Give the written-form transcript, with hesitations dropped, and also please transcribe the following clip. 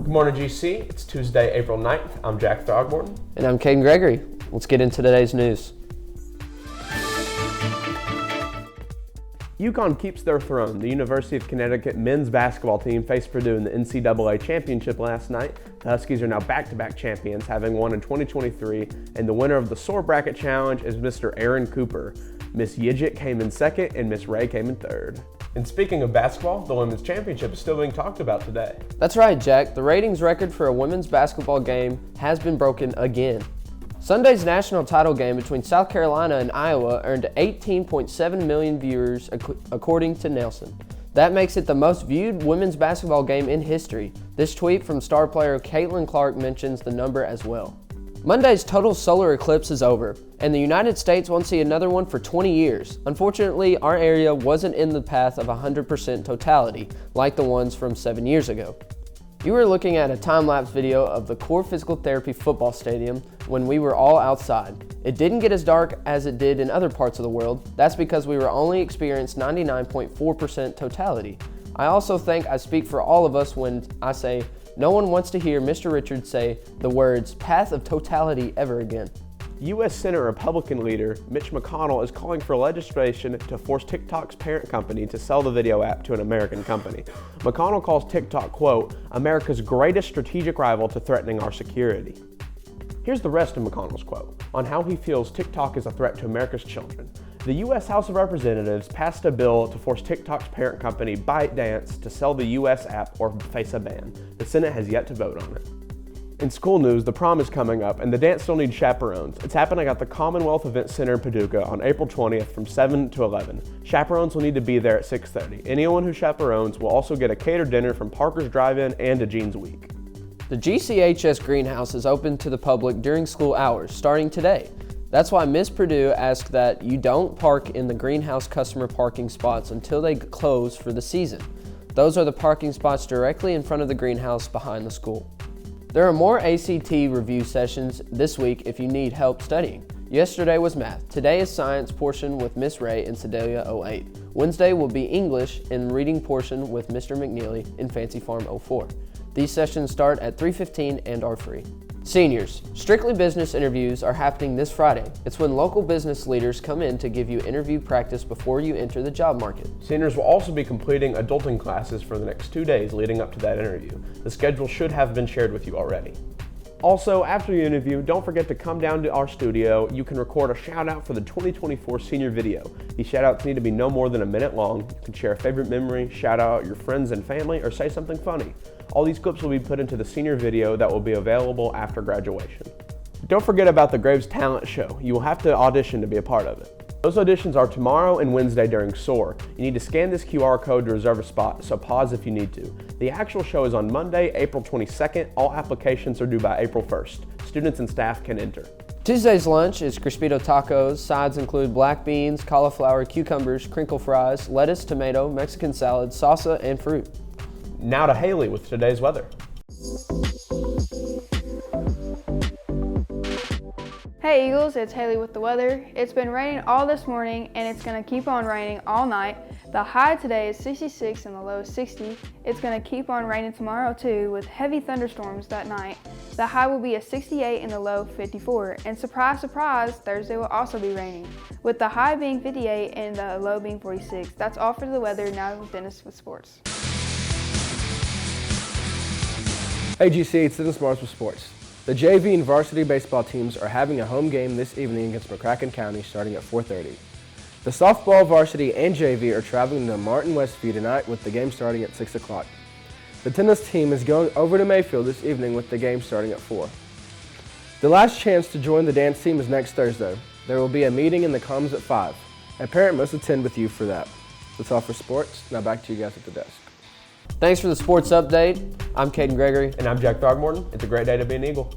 Good morning, GC. It's Tuesday, April 9th. I'm Jack Throgmorton. And I'm Caden Gregory. Let's get into today's news. UConn keeps their throne. The University of Connecticut men's basketball team faced Purdue in the NCAA championship last night. The Huskies are now back-to-back champions, having won in 2023, and the winner of the Sore Bracket Challenge is Mr. Aaron Cooper. Miss Yidget came in second, and Miss Ray came in third. And speaking of basketball, the women's championship is still being talked about today. That's right, Jack. The ratings record for a women's basketball game has been broken again. Sunday's national title game between South Carolina and Iowa earned 18.7 million viewers according to Nielsen. That makes it the most viewed women's basketball game in history. This tweet from star player Caitlin Clark mentions the number as well. Monday's total solar eclipse is over, and the United States won't see another one for 20 years. Unfortunately, our area wasn't in the path of 100% totality, like the ones from 7 years ago. You were looking at a time-lapse video of the Core Physical Therapy football stadium when we were all outside. It didn't get as dark as it did in other parts of the world. That's because we were only experienced 99.4% totality. I also think I speak for all of us when I say no one wants to hear Mr. Richards say the words path of totality ever again. U.S. Senate Republican leader Mitch McConnell is calling for legislation to force TikTok's parent company to sell the video app to an American company. McConnell calls TikTok, quote, America's greatest strategic rival to threatening our security. Here's the rest of McConnell's quote on how he feels TikTok is a threat to America's children. The U.S. House of Representatives passed a bill to force TikTok's parent company ByteDance to sell the U.S. app or face a ban. The Senate has yet to vote on it. In school news, the prom is coming up, and the dance still needs chaperones. It's happening at the Commonwealth Event Center in Paducah on April 20th from 7 to 11. Chaperones will need to be there at 6:30. Anyone who chaperones will also get a catered dinner from Parker's Drive-In and a Jeans Week. The GCHS greenhouse is open to the public during school hours, starting today. That's why Miss Purdue asked that you don't park in the greenhouse customer parking spots until they close for the season. Those are the parking spots directly in front of the greenhouse behind the school. There are more ACT review sessions this week if you need help studying. Yesterday was math. Today is science portion with Miss Ray in Sedalia 08. Wednesday will be English and reading portion with Mr. McNeely in Fancy Farm 04. These sessions start at 3:15 and are free. Seniors, Strictly Business interviews are happening this Friday. It's when local business leaders come in to give you interview practice before you enter the job market. Seniors will also be completing adulting classes for the next 2 days leading up to that interview. The schedule should have been shared with you already. Also, after your interview, don't forget to come down to our studio. You can record a shout out for the 2024 senior video. These shout outs need to be no more than a minute long. You can share a favorite memory, shout out your friends and family, or say something funny. All these clips will be put into the senior video that will be available after graduation. Don't forget about the Graves Talent Show. You will have to audition to be a part of it. Those auditions are tomorrow and Wednesday during SOAR. You need to scan this QR code to reserve a spot, so pause if you need to. The actual show is on Monday, April 22nd. All applications are due by April 1st. Students and staff can enter. Tuesday's lunch is Crispito tacos. Sides include black beans, cauliflower, cucumbers, crinkle fries, lettuce, tomato, Mexican salad, salsa, and fruit. Now to Haley with today's weather. Hey Eagles, it's Haley with the weather. It's been raining all this morning and it's going to keep on raining all night. The high today is 66 and the low is 60. It's going to keep on raining tomorrow too with heavy thunderstorms that night. The high will be a 68 and the low 54. And surprise, surprise, Thursday will also be raining with the high being 58 and the low being 46. That's all for the weather. Now with Dennis with sports. Hey GC, it's Dennis Mars with sports. The JV and varsity baseball teams are having a home game this evening against McCracken County starting at 4:30. The softball varsity and JV are traveling to Martin Westview tonight with the game starting at 6 o'clock. The tennis team is going over to Mayfield this evening with the game starting at 4. The last chance to join the dance team is next Thursday. There will be a meeting in the Commons at 5. A parent must attend with you for that. That's all for sports. Now back to you guys at the desk. Thanks for the sports update. I'm Caden Gregory. And I'm Jack Throgmorton. It's a great day to be an Eagle.